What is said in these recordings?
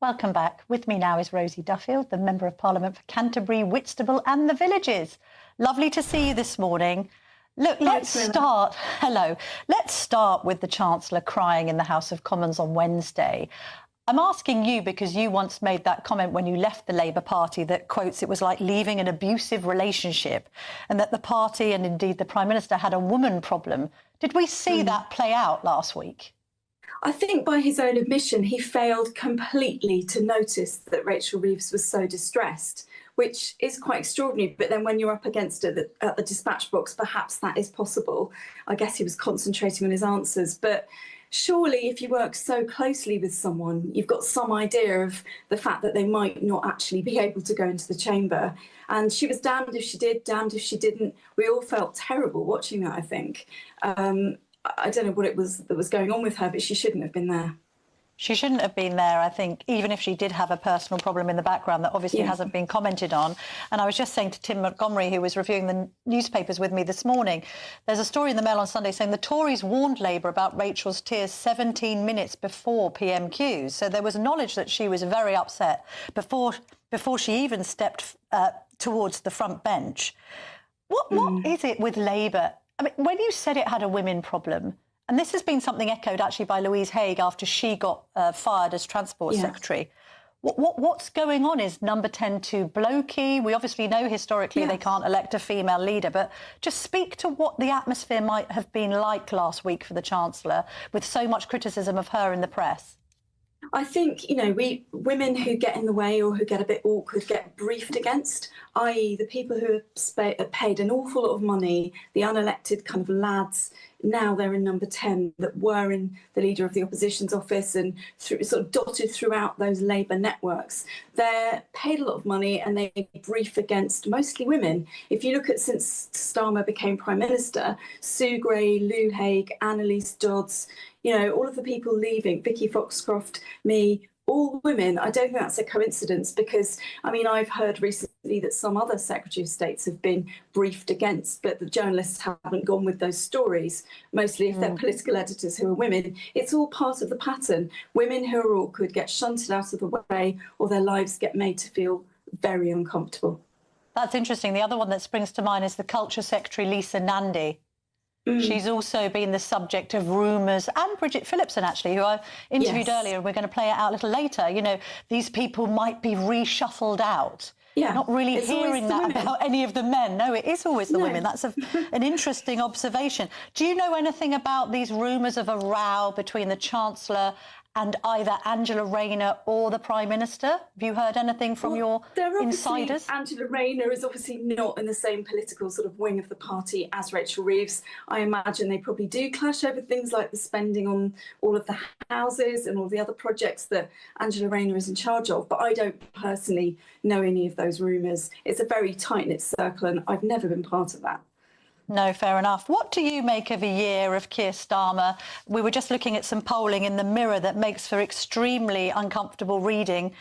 Welcome back. With me now is Rosie Duffield, the Member of Parliament for Canterbury, Whitstable and the Villages. Lovely to see you this morning. Look, let's start. Hello. Let's start with the Chancellor crying in the House of Commons on Wednesday. I'm asking you because you once made that comment when you left the Labour Party that, quotes, it was like leaving an abusive relationship and that the party and indeed the Prime Minister had a woman problem. Did we see that play out last week? I think by his own admission, he failed completely to notice that Rachel Reeves was so distressed, which is quite extraordinary. But then when you're up against it at the dispatch box, perhaps that is possible. I guess he was concentrating on his answers. But surely if you work so closely with someone, you've got some idea of the fact that they might not actually be able to go into the chamber. And she was damned if she did, damned if she didn't. We all felt terrible watching that, I think. I don't know what it was that was going on with her, but she shouldn't have been there. She shouldn't have been there, I think, even if she did have a personal problem in the background that obviously hasn't been commented on. And I was just saying to Tim Montgomery, who was reviewing the newspapers with me this morning, there's a story in the Mail on Sunday saying the Tories warned Labour about Rachel's tears 17 minutes before PMQs. So there was knowledge that she was very upset before she even stepped towards the front bench. What is it with Labour? I mean, when you said it had a women problem, and this has been something echoed actually by Louise Haigh after she got fired as Transport Secretary, what's going on? Is Number 10 too blokey? We obviously know historically they can't elect a female leader, but just speak to what the atmosphere might have been like last week for the Chancellor with so much criticism of her in the press. I think, you know, women who get in the way or who get a bit awkward get briefed against, i.e. the people who have paid an awful lot of money, the unelected kind of lads, now they're in Number 10 that were in the Leader of the Opposition's office and sort of dotted throughout those Labour networks. They're paid a lot of money and they brief against mostly women. If you look at since Starmer became Prime Minister, Sue Gray, Lou Haigh, Annalise Dodds, you know, all of the people leaving, Vicky Foxcroft, me, all women. I don't think that's a coincidence because, I mean, I've heard recently that some other Secretary of States have been briefed against, but the journalists haven't gone with those stories, mostly if they're political editors who are women. It's all part of the pattern. Women who are awkward get shunted out of the way or their lives get made to feel very uncomfortable. That's interesting. The other one that springs to mind is the Culture Secretary, Lisa Nandy. She's also been the subject of rumours, and Bridget Phillipson, actually, who I interviewed earlier, and we're going to play it out a little later. You know, these people might be reshuffled out. Yeah, not really hearing that about any of the men. No, it is always the women. That's an interesting observation. Do you know anything about these rumours of a row between the Chancellor and either Angela Rayner or the Prime Minister? Have you heard anything from your insiders? Angela Rayner is obviously not in the same political sort of wing of the party as Rachel Reeves. I imagine they probably do clash over things like the spending on all of the houses and all the other projects that Angela Rayner is in charge of. But I don't personally know any of those rumours. It's a very tight-knit circle and I've never been part of that. No, fair enough. What do you make of a year of Keir Starmer? We were just looking at some polling in the Mirror that makes for extremely uncomfortable reading.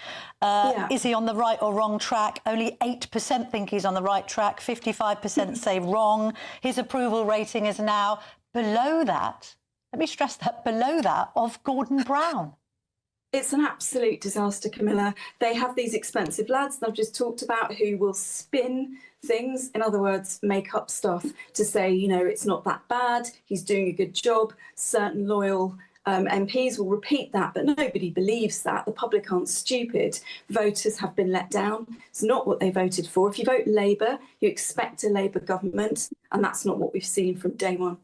Is he on the right or wrong track? Only 8% think he's on the right track. 55% say wrong. His approval rating is now below that. Let me stress that, below that of Gordon Brown. It's an absolute disaster, Camilla. They have these expensive lads that I've just talked about who will spin things, in other words, make up stuff to say, you know, it's not that bad, he's doing a good job. Certain loyal MPs will repeat that, but nobody believes that. The public aren't stupid. Voters have been let down. It's not what they voted for. If you vote Labour, you expect a Labour government, and that's not what we've seen from day one.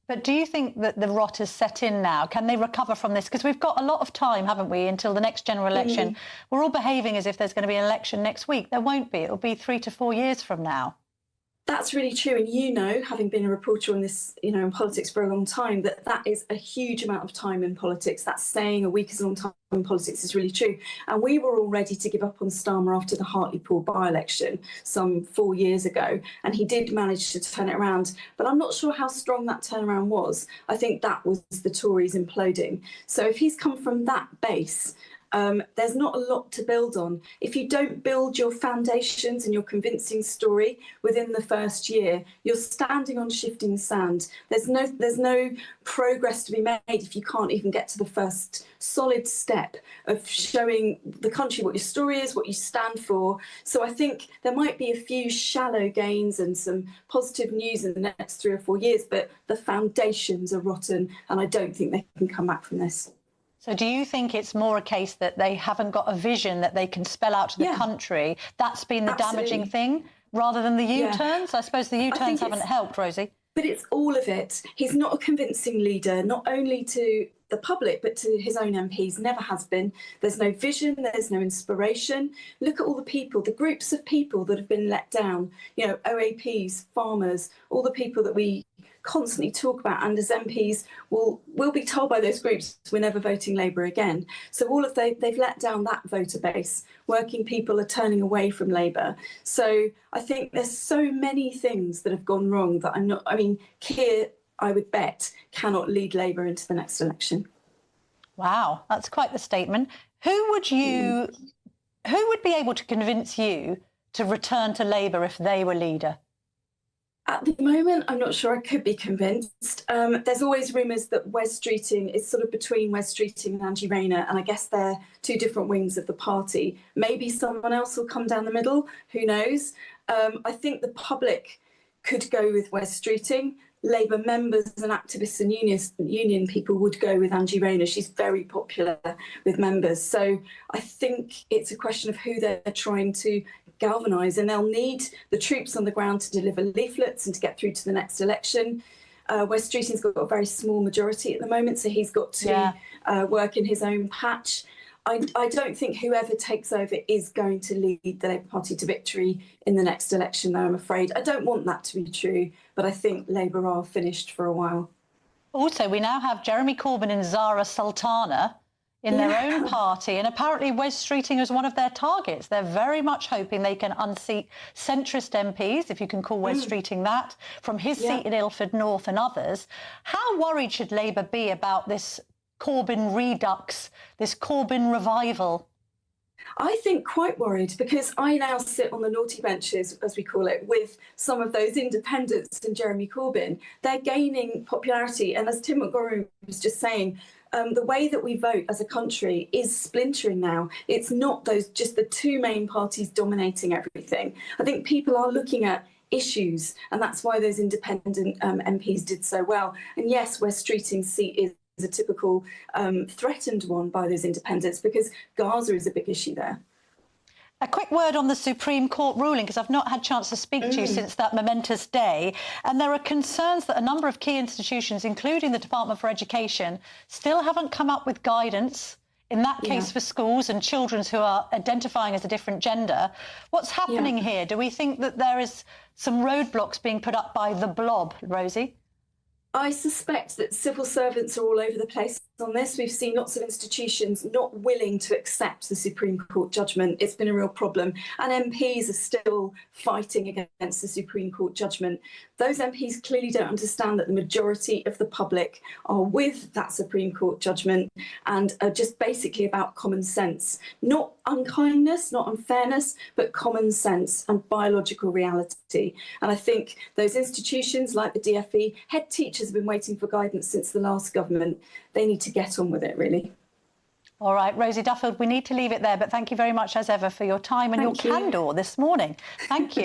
But do you think that the rot has set in now? Can they recover from this? Because we've got a lot of time, haven't we, until the next general election. We're all behaving as if there's going to be an election next week. There won't be. It'll be 3 to 4 years from now. That's really true. And you know, having been a reporter on this, you know, in politics for a long time, that is a huge amount of time in politics. That's saying a week is a long time in politics is really true. And we were all ready to give up on Starmer after the Hartlepool by-election some 4 years ago. And he did manage to turn it around. But I'm not sure how strong that turnaround was. I think that was the Tories imploding. So if he's come from that base, there's not a lot to build on. If you don't build your foundations and your convincing story within the first year, you're standing on shifting sand. There's no progress to be made if you can't even get to the first solid step of showing the country what your story is, what you stand for. So I think there might be a few shallow gains and some positive news in the next 3 or 4 years, but the foundations are rotten, and I don't think they can come back from this. So do you think it's more a case that they haven't got a vision that they can spell out to the country? That's been the damaging thing, rather than the U-turns? I suppose the U-turns haven't helped, Rosie. But it's all of it. He's not a convincing leader, not only to the public, but to his own MPs, never has been. There's no vision, there's no inspiration. Look at all the people, the groups of people that have been let down, you know, OAPs, farmers, all the people that we constantly talk about, and as MPs will be told by those groups we're never voting Labour again. So all of they've let down that voter base. Working people are turning away from Labour. So I think there's so many things that have gone wrong that Keir, I would bet, cannot lead Labour into the next election. Wow, that's quite the statement. Who would be able to convince you to return to Labour if they were leader? At the moment, I'm not sure I could be convinced. There's always rumours that Wes Streeting is sort of between Wes Streeting and Angie Rayner, and I guess they're two different wings of the party. Maybe someone else will come down the middle, who knows? I think the public could go with Wes Streeting. Labour members and activists and union people would go with Angie Rayner. She's very popular with members. So I think it's a question of who they're trying to galvanise, and they'll need the troops on the ground to deliver leaflets and to get through to the next election. Wes Streeting's got a very small majority at the moment, so he's got to work in his own patch. I don't think whoever takes over is going to lead the Labour Party to victory in the next election, though, I'm afraid. I don't want that to be true, but I think Labour are finished for a while. Also, we now have Jeremy Corbyn and Zara Sultana in their own party, and apparently Wes Streeting is one of their targets. They're very much hoping they can unseat centrist MPs, if you can call Wes Streeting that, from his seat in Ilford North and others. How worried should Labour be about this Corbyn redux, this Corbyn revival? I think quite worried, because I now sit on the naughty benches, as we call it, with some of those independents and Jeremy Corbyn. They're gaining popularity, and as Tim Montgomery was just saying, the way that we vote as a country is splintering now. It's not just the two main parties dominating everything. I think people are looking at issues, and that's why those independent MPs did so well. And yes, Wes Streeting's seat is a typical threatened one by those independents, because Gaza is a big issue there. A quick word on the Supreme Court ruling, because I've not had a chance to speak to you since that momentous day. And there are concerns that a number of key institutions, including the Department for Education, still haven't come up with guidance, in that case for schools and children who are identifying as a different gender. What's happening here? Do we think that there is some roadblocks being put up by the blob, Rosie? I suspect that civil servants are all over the place on this. We've seen lots of institutions not willing to accept the Supreme Court judgment. It's been a real problem. And MPs are still fighting against the Supreme Court judgment. Those MPs clearly don't understand that the majority of the public are with that Supreme Court judgment and are just basically about common sense. Not unkindness, not unfairness, but common sense and biological reality. And I think those institutions like the DfE, head teachers have been waiting for guidance since the last government. They need to get on with it, really. All right, Rosie Duffield, we need to leave it there, but thank you very much, as ever, for your time and your candour this morning. Thank you.